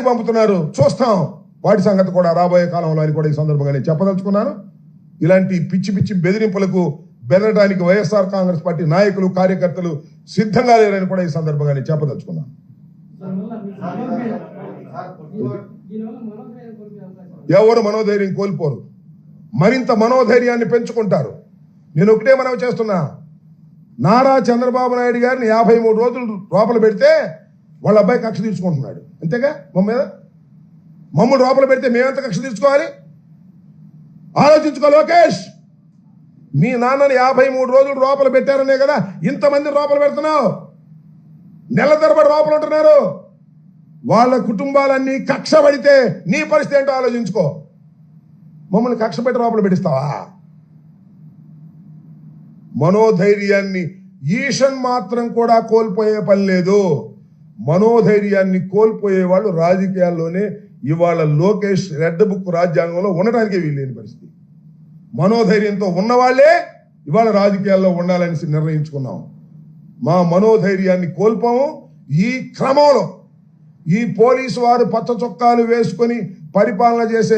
పంపుతున్నారు, చూస్తాం వాటి సంగతి కూడా రాబోయే కాలంలో అని కూడా ఈ సందర్భంగా నేను చెప్పదలుచుకున్నాను. ఇలాంటి పిచ్చి పిచ్చి బెదిరింపులకు బెదరడానికి వైఎస్ఆర్ కాంగ్రెస్ పార్టీ నాయకులు కార్యకర్తలు సిద్ధంగా లేరని కూడా ఈ సందర్భంగా నేను చెప్పదలుచుకున్నాను. ఎవరు మనోధైర్యం కోల్పోరు, మరింత మనోధైర్యాన్ని పెంచుకుంటారు. నేను ఒకటే మనవి చేస్తున్నా, నారా చంద్రబాబు నాయుడు గారిని 53 రోజులు లోపల పెడితే వాళ్ళ అబ్బాయి కక్ష తీర్చుకుంటున్నాడు, అంతేగా మమ్మల్ని లోపల పెడితే మేమెంత కక్ష తీర్చుకోవాలి? ఆలోచించుకో లోకేష్. మీ నాన్నని 53 రోజులు లోపల పెట్టారనే కదా ఇంతమంది లోపల పెడుతున్నావు. నెల తరబడి లోపల ఉంటున్నారు. వాళ్ళ కుటుంబాలన్నీ కక్ష పడితే నీ పరిస్థితి ఏంటో ఆలోచించుకో. మమ్మల్ని కక్ష పెట్టి లోపల పెట్టిస్తావా? మనోధైర్యాన్ని ఈషన్ మాత్రం కూడా కోల్పోయే పని లేదు. మనోధైర్యాన్ని కోల్పోయే వాళ్ళు రాజకీయాల్లోనే ఇవాళ లోకేష్ రెడ్ బుక్ రాజ్యాంగంలో ఉండటానికే వీల్లేని పరిస్థితి. మనోధైర్యంతో ఉన్నవాళ్లే ఇవాళ రాజకీయాల్లో ఉండాలని నిర్ణయించుకున్నాం. మా మనోధైర్యాన్ని కోల్పోము. ఈ క్రమంలో ఈ పోలీసు వారు పచ్చ చొక్కాలు వేసుకొని పరిపాలన చేసే